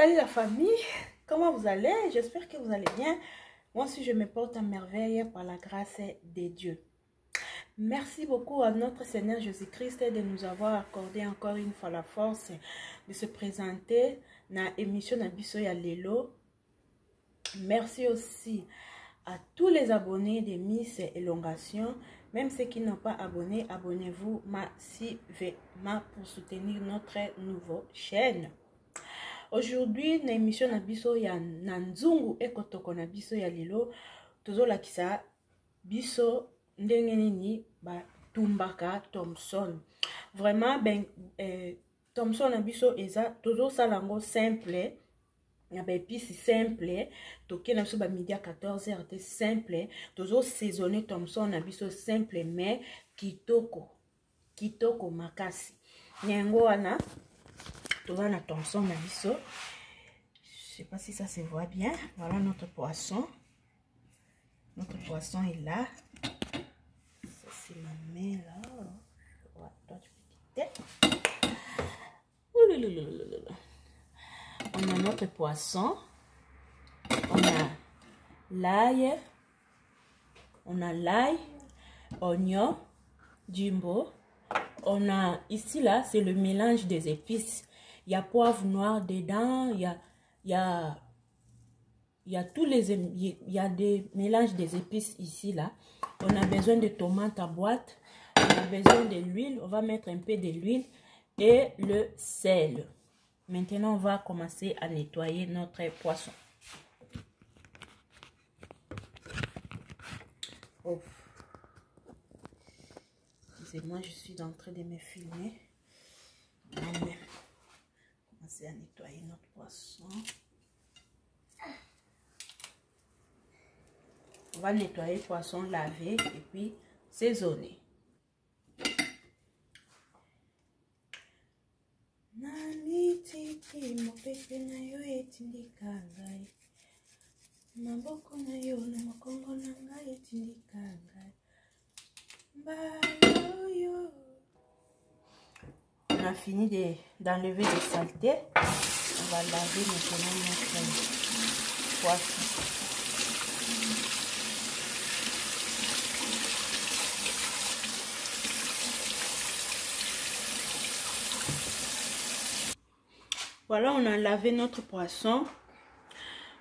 Salut la famille, comment vous allez? J'espère que vous allez bien. Moi aussi je me porte à merveille par la grâce de Dieu. Merci beaucoup à notre Seigneur Jésus-Christ de nous avoir accordé encore une fois la force de se présenter dans l'émission Nabiso ya Lelo. Merci aussi à tous les abonnés de Miss Elongation. Même ceux qui n'ont pas abonné, abonnez-vous massivement pour soutenir notre nouvelle chaîne. Aujourd'hui, dans l'émission Nabiso ya Nanzungu ekotoko Nabiso ya Lelo, tozo lakisa biso ndenge nini ba tumbaka Thompson. Vraiment Thompson Nabiso eza tozo salango simple. Il y a des épices simples. Toké na biso ba midi à 14h te simple. Tozo saisonner Thompson Nabiso simple mais kitoko makasi. Nyango wana toza na Thompson Nabiso. Je sais pas si ça se voit bien. Voilà notre poisson. Notre poisson est là. Ça c'est ma main là. Ouais, toi tu peux quitter. On a notre poisson. On a l'ail. On a l'ail, oignon, jimbo. On a ici là, c'est le mélange des épices. Il y a poivre noir dedans, il y a tous les, il y a des mélanges des épices ici là. On a besoin de tomates à boîte, on a besoin de l'huile, on va mettre un peu de l'huile et le sel. Maintenant, on va commencer à nettoyer notre poisson. Oh. Excusez-moi, je suis en train de me filmer. On va commencer à nettoyer notre poisson. On va nettoyer le poisson, laver et puis saisonner. Nani tiki mopepe na yo etindika ngai. Maboko na yo na makongo na ngai etindika ngai. Bayo. On a fini d'enlever les saletés. On va laver maintenant notre poisson. Voilà, on a lavé notre poisson.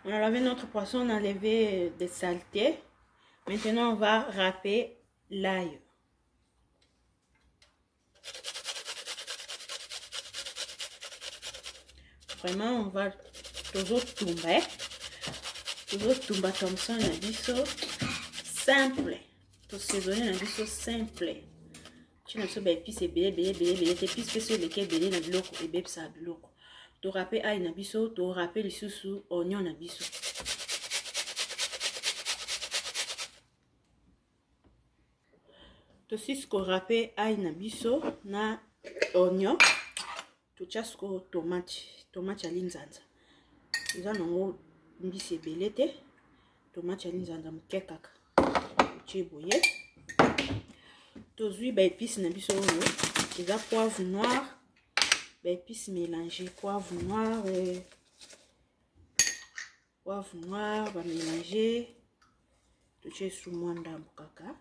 On a lavé notre poisson, on a enlevé des saletés. Maintenant, on va râper l'ail. Vraiment, on va toujours tomber. Toujours tomber comme ça, on a dit ça simple. Tout saisonner, on a dit ça simple. Tu n'as pas d'épices, bébé, épices spéciaux, lesquels bébé n'a bloc et bébé ça bloc. Tu râpes ail na biso, tu râpes les sous oignon na biso. Tu sais ce qu'on râpe ail na biso na oignon. Tu chasko tomate à linzanza. Ils en ont mbisi belete, tomate à linzanza mkekaka. Tu bouillir. Tu zuis ba épices na biso oyo. Ils a poivre noir. Épices mélangées, poivre noir, va mélanger. Tout est sous mon kaka.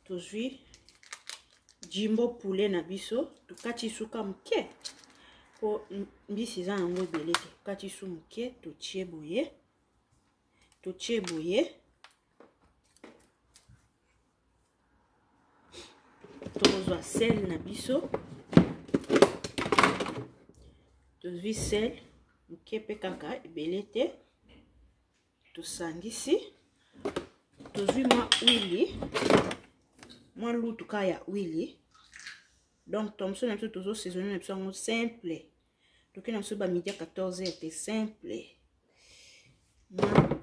Tout suit jimbo poulet na biso, tout kati suka mke. Po mbisi za nango belete, kati su mke, tout tie bouillir. Tout bouillir. Tout sel na biso. Tout sel. Mkepe kaka ebelete. Tout sangisi. Tout moi huile. Moi loutu kaya huile. Donc Thompson na tout saisonner na simple. Donc na so ba midi à 14h c'est simple.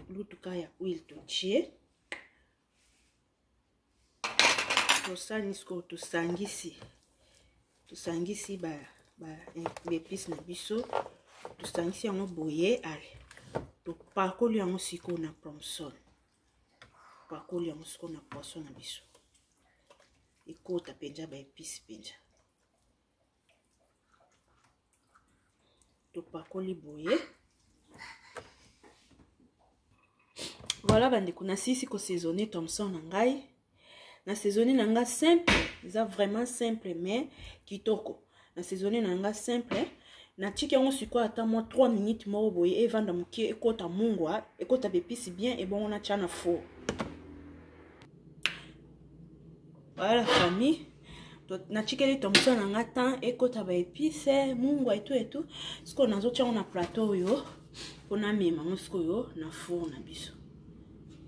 Lutukaya huile tochie tosanisko tosangisi ba épices na biso tosangisi yango boye ale to pakoli yango siko na Thompson topakoli yango siko na poisson na biso ekota penja ba épice penja topakoli boye. Voilà bandeko na sisi ko saisonner Thomson na ngai na saisonner na nga simple eza vraiment simple mais kitoko na saisonner na nga simple na tiki yango siko ata mo 3 minutes moko boye evanda mokie ekota mungwa ekota bepisi bien et bon on a tchana four. Voilà famille na tiki Thomson na nga temps ekota ba épice mungwa et tout ce qu'on a zo tcha on a plateau yo on a mema ngo siko yo na four na biso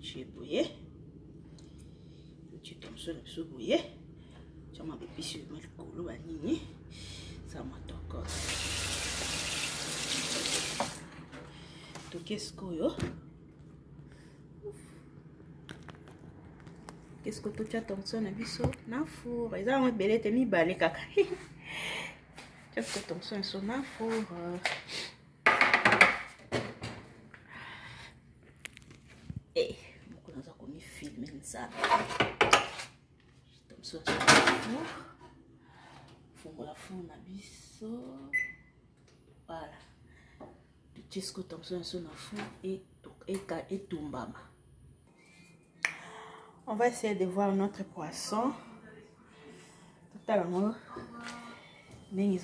chez boye petit Thomson biso boye chama bepisi yo likolo ba nini ça matoko. Qu'est-ce que tu as Thomson na biso na four eza mo belete mi balé kaka qu'est-ce que Thomson so na four beaucoup dans a commis filmer ça Thomson so four fongo la four na biso voilà. Qu'est-ce que Thomson sur la four et tombama. On va essayer de voir notre poisson. Tout à l'heure, mais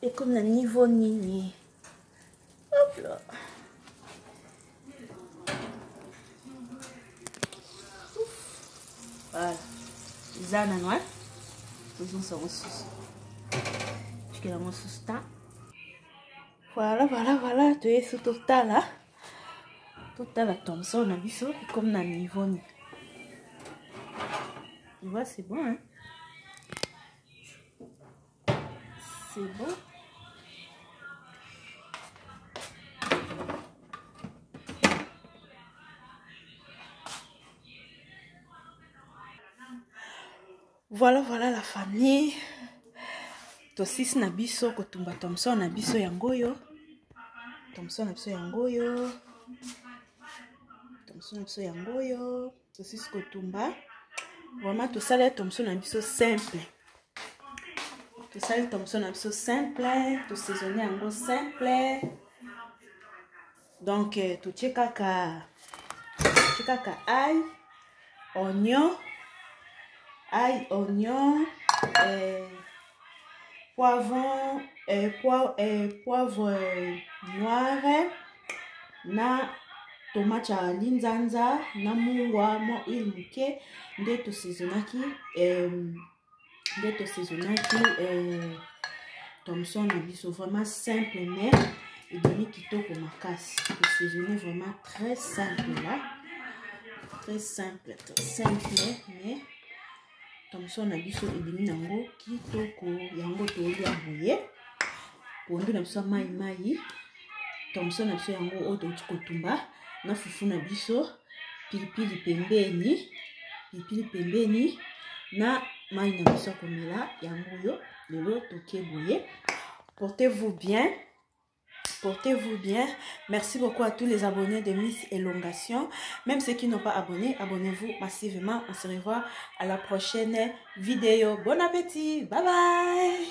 et comme le niveau nini. Hop là. Voilà. Zana noir. Faisons ça en sous. Je vais la sous ça. Voilà, tu es sous total là. Total la Thomson na biso comme na niveau ni. Tu vois, c'est bon hein. C'est bon. Voilà la famille. Tosis na biso kotumba Thomson na biso yangoyo. Thomson na biso yangoyo. Thomson na biso yangoyo. Tosis kotumba. Vraiment tout ça là Thomson na biso simple. Tout ça là Thomson na biso simple, tout saisonner yango simple. Donc tout kaka ail, oignon, poivron, poivre noir, na tomate ya linzanza, na mungwa, mo huile muke, nde to saisonaki Thomson na biso vraiment simple mais et donner kitoko makasi. To saisonner vraiment très simple là. Très simple mais Thomson na biso ebimi nango kitoko yango tolia boye pondu na biso mai Thomson na biso yango oto kotumba na fufu na biso pilipili pembeni na mai na biso komela yango yo lelo toke boye. Portez-vous bien. Merci beaucoup à tous les abonnés de Miss Elongation. Même ceux qui n'ont pas abonné, abonnez-vous massivement. On se revoit à la prochaine vidéo. Bon appétit. Bye bye.